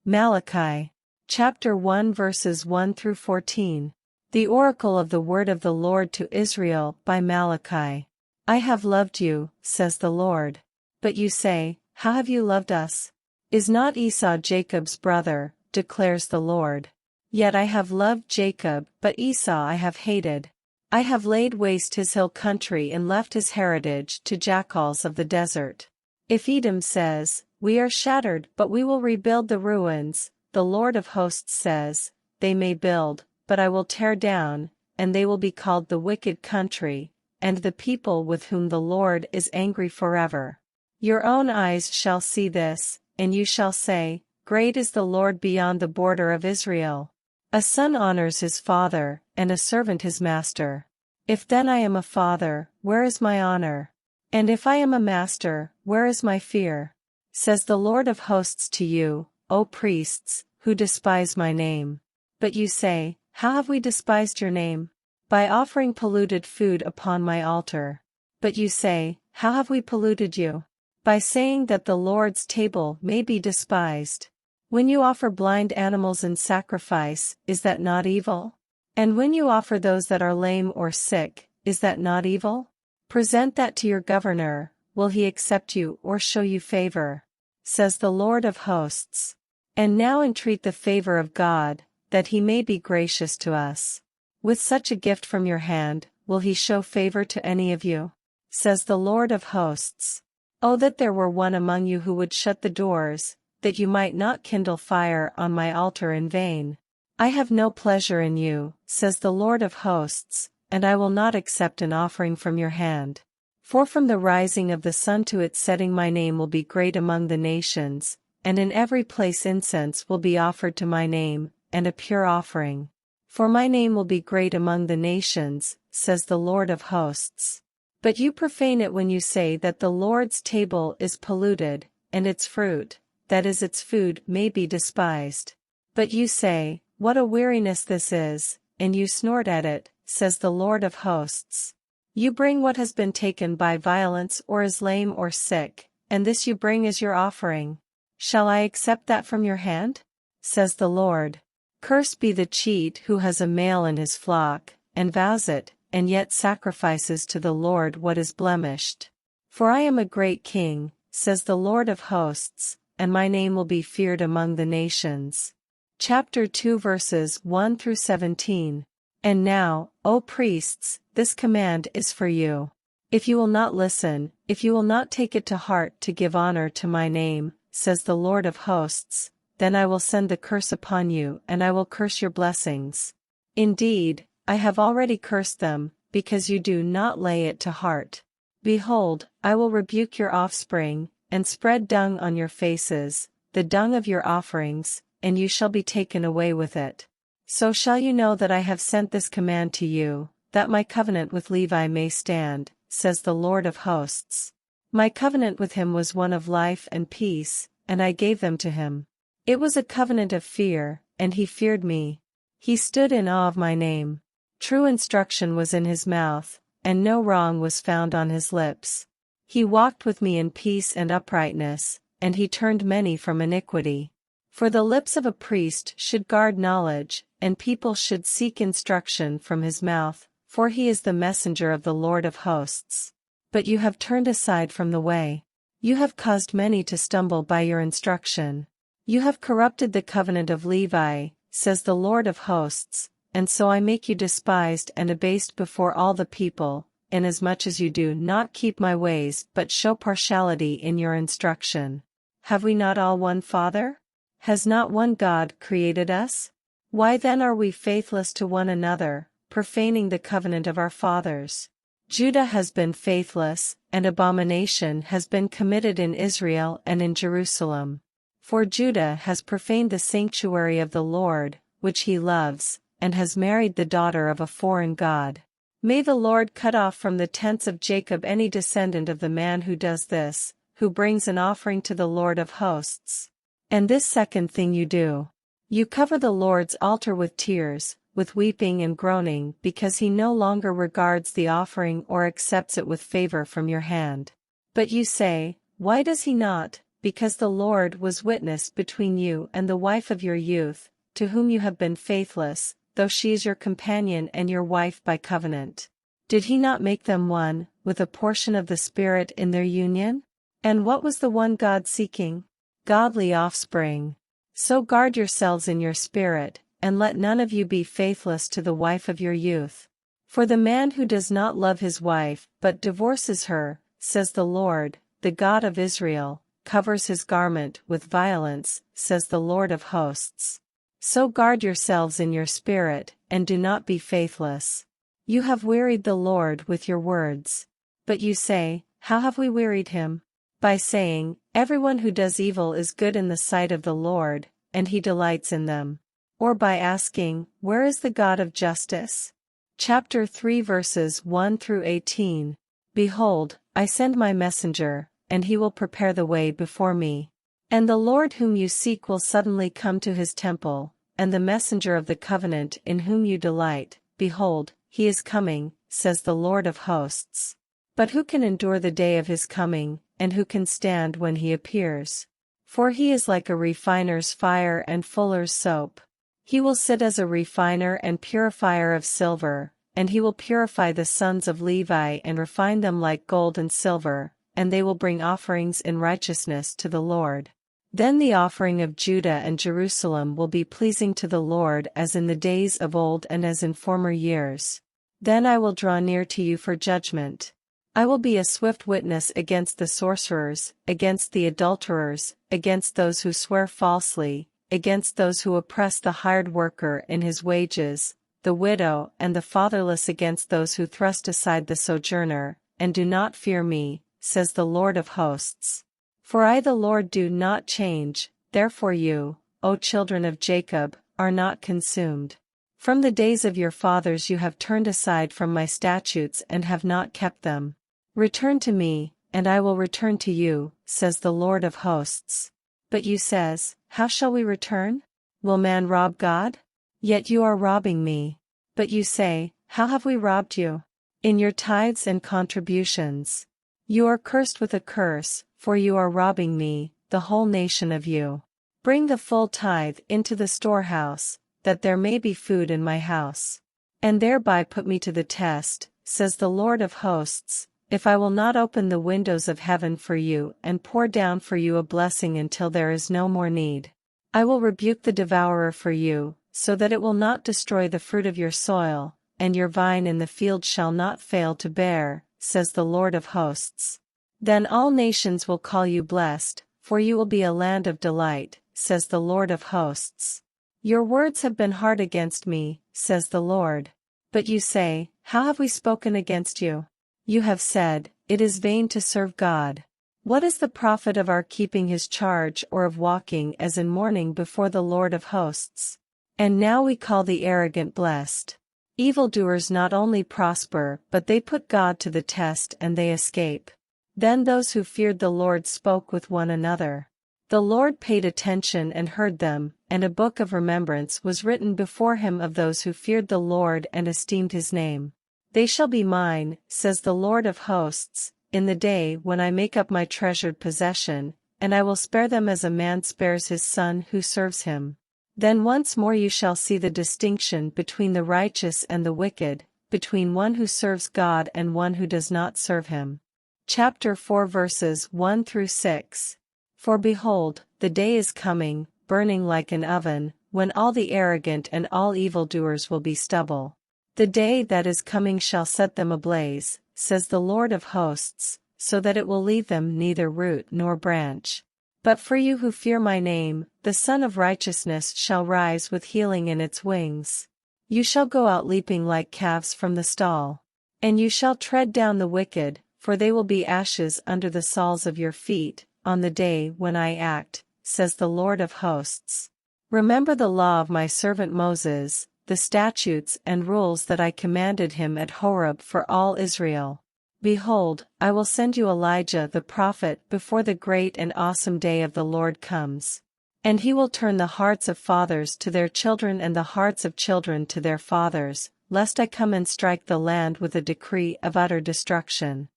Malachi. Chapter 1 verses 1 through 14. The oracle of the word of the Lord to Israel by Malachi. I have loved you, says the Lord. But you say, how have you loved us? Is not Esau Jacob's brother, declares the Lord. Yet I have loved Jacob, but Esau I have hated. I have laid waste his hill country and left his heritage to jackals of the desert. If Edom says, we are shattered but we will rebuild the ruins, the Lord of hosts says, they may build, but I will tear down, and they will be called the wicked country, and the people with whom the Lord is angry forever. Your own eyes shall see this, and you shall say, great is the Lord beyond the border of Israel. A son honors his father, and a servant his master. If then I am a father, where is my honor? And if I am a master, where is my fear? Says the Lord of hosts to you, O priests, who despise my name. But you say, how have we despised your name? By offering polluted food upon my altar. But you say, how have we polluted you? By saying that the Lord's table may be despised. When you offer blind animals in sacrifice, is that not evil? And when you offer those that are lame or sick, is that not evil? Present that to your governor, will he accept you or show you favor? Says the Lord of hosts. And now entreat the favor of God, that he may be gracious to us. With such a gift from your hand, will he show favor to any of you? Says the Lord of hosts. Oh, that there were one among you who would shut the doors, that you might not kindle fire on my altar in vain. I have no pleasure in you, says the Lord of hosts, and I will not accept an offering from your hand. For from the rising of the sun to its setting my name will be great among the nations, and in every place incense will be offered to my name, and a pure offering. For my name will be great among the nations, says the Lord of hosts. But you profane it when you say that the Lord's table is polluted, and its fruit, that is its food, may be despised. But you say, what a weariness this is, and you snort at it, says the Lord of hosts. You bring what has been taken by violence or is lame or sick, and this you bring as your offering. Shall I accept that from your hand? Says the Lord. Cursed be the cheat who has a male in his flock, and vows it, and yet sacrifices to the Lord what is blemished. For I am a great king, says the Lord of hosts, and my name will be feared among the nations. Chapter 2 verses 1 through 17. And now, O priests, this command is for you. If you will not listen, if you will not take it to heart to give honor to my name, says the Lord of hosts, then I will send the curse upon you and I will curse your blessings. Indeed, I have already cursed them, because you do not lay it to heart. Behold, I will rebuke your offspring, and spread dung on your faces, the dung of your offerings, and you shall be taken away with it. So shall you know that I have sent this command to you, that my covenant with Levi may stand, says the Lord of hosts. My covenant with him was one of life and peace, and I gave them to him. It was a covenant of fear, and he feared me. He stood in awe of my name. True instruction was in his mouth, and no wrong was found on his lips. He walked with me in peace and uprightness, and he turned many from iniquity. For the lips of a priest should guard knowledge, and people should seek instruction from his mouth, for he is the messenger of the Lord of hosts. But you have turned aside from the way. You have caused many to stumble by your instruction. You have corrupted the covenant of Levi, says the Lord of hosts, and so I make you despised and abased before all the people, inasmuch as you do not keep my ways but show partiality in your instruction. Have we not all one Father? Has not one God created us? Why then are we faithless to one another, profaning the covenant of our fathers? Judah has been faithless, and abomination has been committed in Israel and in Jerusalem. For Judah has profaned the sanctuary of the Lord, which he loves, and has married the daughter of a foreign god. May the Lord cut off from the tents of Jacob any descendant of the man who does this, who brings an offering to the Lord of hosts. And this second thing you do. You cover the Lord's altar with tears, with weeping and groaning, because he no longer regards the offering or accepts it with favor from your hand. But you say, why does he not, because the Lord was witness between you and the wife of your youth, to whom you have been faithless, though she is your companion and your wife by covenant. Did he not make them one, with a portion of the Spirit in their union? And what was the one God seeking? Godly offspring. So guard yourselves in your spirit, and let none of you be faithless to the wife of your youth. For the man who does not love his wife but divorces her, says the Lord, the God of Israel, covers his garment with violence, says the Lord of hosts. So guard yourselves in your spirit, and do not be faithless. You have wearied the Lord with your words. But you say, how have we wearied him? By saying, everyone who does evil is good in the sight of the Lord, and he delights in them. Or by asking, where is the God of justice? Chapter 3 verses 1 through 18. Behold, I send my messenger, and he will prepare the way before me. And the Lord whom you seek will suddenly come to his temple, and the messenger of the covenant in whom you delight, behold, he is coming, says the Lord of hosts. But who can endure the day of his coming, and who can stand when he appears? For he is like a refiner's fire and fuller's soap. He will sit as a refiner and purifier of silver, and he will purify the sons of Levi and refine them like gold and silver, and they will bring offerings in righteousness to the Lord. Then the offering of Judah and Jerusalem will be pleasing to the Lord as in the days of old and as in former years. Then I will draw near to you for judgment. I will be a swift witness against the sorcerers, against the adulterers, against those who swear falsely, against those who oppress the hired worker in his wages, the widow and the fatherless, against those who thrust aside the sojourner, and do not fear me, says the Lord of hosts. For I the Lord do not change, therefore you, O children of Jacob, are not consumed. From the days of your fathers you have turned aside from my statutes and have not kept them. Return to me, and I will return to you, says the Lord of hosts. But you says, how shall we return? Will man rob God? Yet you are robbing me. But you say, how have we robbed you? In your tithes and contributions. You are cursed with a curse, for you are robbing me, the whole nation of you. Bring the full tithe into the storehouse, that there may be food in my house. And thereby put me to the test, says the Lord of hosts, if I will not open the windows of heaven for you and pour down for you a blessing until there is no more need. I will rebuke the devourer for you, so that it will not destroy the fruit of your soil, and your vine in the field shall not fail to bear, says the Lord of hosts. Then all nations will call you blessed, for you will be a land of delight, says the Lord of hosts. Your words have been hard against me, says the Lord. But you say, how have we spoken against you? You have said, it is vain to serve God. What is the profit of our keeping his charge or of walking as in mourning before the Lord of hosts? And now we call the arrogant blessed. Evildoers not only prosper but they put God to the test and they escape. Then those who feared the Lord spoke with one another. The Lord paid attention and heard them, and a book of remembrance was written before him of those who feared the Lord and esteemed his name. They shall be mine, says the Lord of hosts, in the day when I make up my treasured possession, and I will spare them as a man spares his son who serves him. Then once more you shall see the distinction between the righteous and the wicked, between one who serves God and one who does not serve him. Chapter 4 verses 1 through 6. For behold, the day is coming, burning like an oven, when all the arrogant and all evildoers will be stubble. The day that is coming shall set them ablaze, says the Lord of hosts, so that it will leave them neither root nor branch. But for you who fear my name, the Son of Righteousness shall rise with healing in its wings. You shall go out leaping like calves from the stall. And you shall tread down the wicked, for they will be ashes under the soles of your feet, on the day when I act, says the Lord of hosts. Remember the law of my servant Moses, the statutes and rules that I commanded him at Horeb for all Israel. Behold, I will send you Elijah the prophet before the great and awesome day of the Lord comes. And he will turn the hearts of fathers to their children and the hearts of children to their fathers, lest I come and strike the land with a decree of utter destruction.